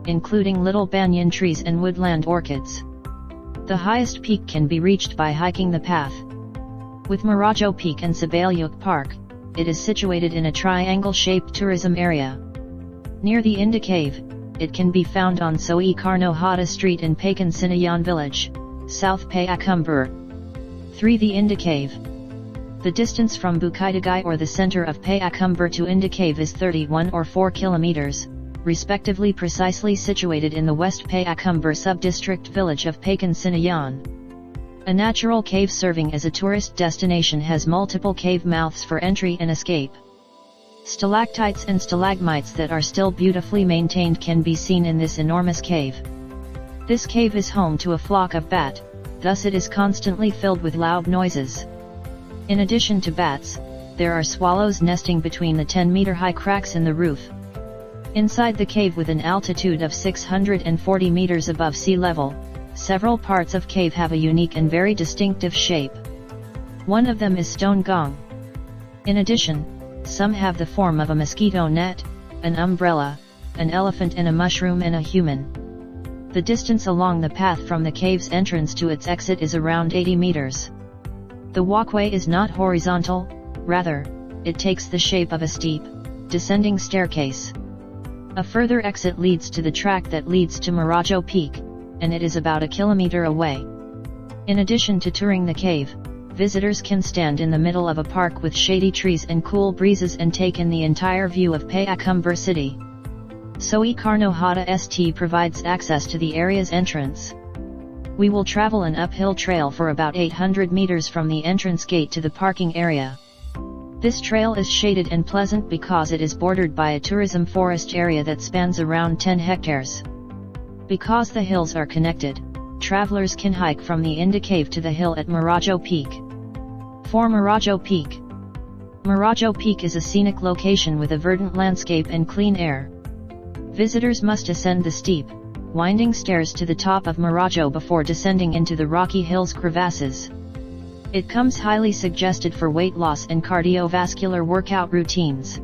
including little banyan trees and woodland orchids. The highest peak can be reached by hiking the path. With Marajo Peak and Sabayuk Park, it is situated in a triangle-shaped tourism area. Near the Inda Cave, it can be found on Soe Karno Hata Street in Pakan Sinayan Village, South Payakumbuh. 3. The Inda Cave. The distance from Bukitbarisan or the center of Payakumbuh to Inda Cave is 31 or 4 kilometers, respectively, precisely situated in the West Payakumbuh sub-district village of Pakan Sinayan. A natural cave serving as a tourist destination has multiple cave mouths for entry and escape. Stalactites and stalagmites that are still beautifully maintained can be seen in this enormous cave. This cave is home to a flock of bat, thus it is constantly filled with loud noises. In addition to bats, there are swallows nesting between the 10-meter-high cracks in the roof. Inside the cave, with an altitude of 640 meters above sea level, several parts of cave have a unique and very distinctive shape. One of them is stone gong. In addition, some have the form of a mosquito net, an umbrella, an elephant and a mushroom and a human. The distance along the path from the cave's entrance to its exit is around 80 meters. The walkway is not horizontal, rather, it takes the shape of a steep, descending staircase. A further exit leads to the track that leads to Marajo Peak, and it is about a kilometer away. In addition to touring the cave, visitors can stand in the middle of a park with shady trees and cool breezes and take in the entire view of Payakumbuh city. Soe Karno Hata St provides access to the area's entrance. We will travel an uphill trail for about 800 meters from the entrance gate to the parking area. This trail is shaded and pleasant because it is bordered by a tourism forest area that spans around 10 hectares. Because the hills are connected, travelers can hike from the Inda Cave to the hill at Marajo Peak. 4. Marajo Peak. Marajo Peak is a scenic location with a verdant landscape and clean air. Visitors must ascend the steep, winding stairs to the top of Marajo before descending into the rocky hills crevasses. It comes highly suggested for weight loss and cardiovascular workout routines.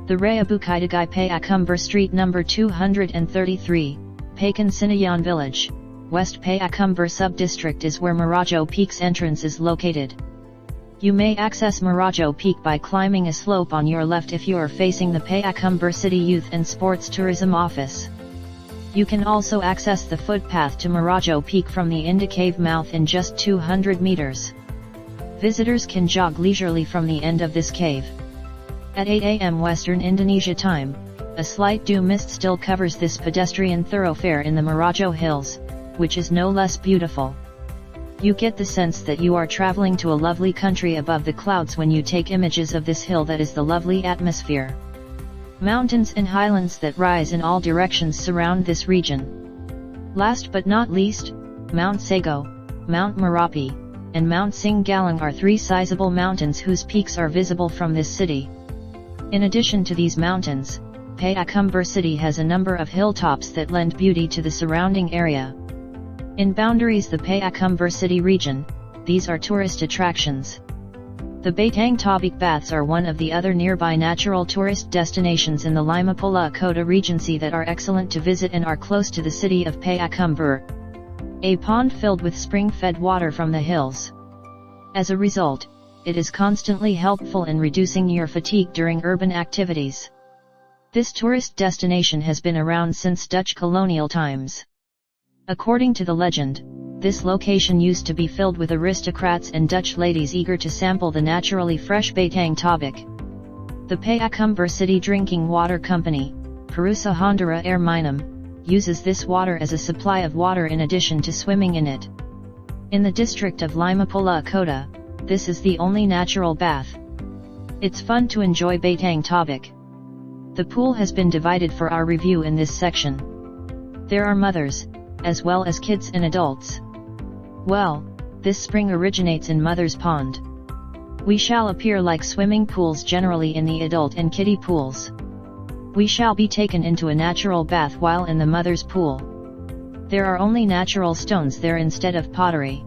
The Riau Bukitbarisan Payakumbuh Street number 233, Pakan Sinayan Village, West Payakumbuh sub-district is where Marajo Peak's entrance is located. You may access Marajo Peak by climbing a slope on your left if you are facing the Payakumbuh City Youth and Sports Tourism Office. You can also access the footpath to Marajo Peak from the Inda Cave mouth in just 200 meters. Visitors can jog leisurely from the end of this cave. At 8 a.m. Western Indonesia time, a slight dew mist still covers this pedestrian thoroughfare in the Marajo Hills, which is no less beautiful. You get the sense that you are traveling to a lovely country above the clouds when you take images of this hill that is the lovely atmosphere. Mountains and highlands that rise in all directions surround this region. Last but not least, Mount Sago, Mount Merapi, and Mount Singgalang are 3 sizable mountains whose peaks are visible from this city. In addition to these mountains, Payakumbuh city has a number of hilltops that lend beauty to the surrounding area. In boundaries the Payakumbuh city region, these are tourist attractions. The Batang Tobik Baths are one of the other nearby natural tourist destinations in the Lima Puluh Kota Regency that are excellent to visit and are close to the city of Payakumbuh. A pond filled with spring-fed water from the hills. As a result, it is constantly helpful in reducing your fatigue during urban activities. This tourist destination has been around since Dutch colonial times. According to the legend, this location used to be filled with aristocrats and Dutch ladies eager to sample the naturally fresh Batang Tobik. The Payakumbuh City Drinking Water Company, Perusahaan Air Minum, uses this water as a supply of water in addition to swimming in it. In the district of Lima Puluh Kota, this is the only natural bath. It's fun to enjoy Batang Tobik. The pool has been divided for our review in this section. There are mothers, as well as kids and adults. Well, this spring originates in Mother's Pond. We shall appear like swimming pools generally in the adult and kiddie pools. We shall be taken into a natural bath while in the Mother's Pool. There are only natural stones there instead of pottery.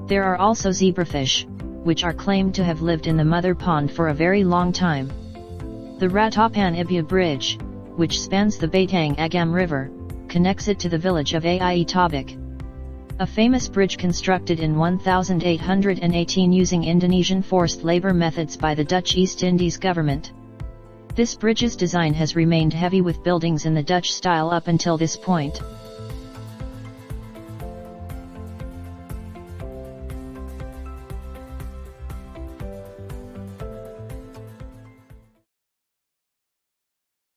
There are also zebrafish, which are claimed to have lived in the Mother Pond for a very long time. The Ratapan Ibya Bridge, which spans the Batang Agam River, connects it to the village of Ai Tabik. A famous bridge constructed in 1818 using Indonesian forced labor methods by the Dutch East Indies government. This bridge's design has remained heavy with buildings in the Dutch style up until this point.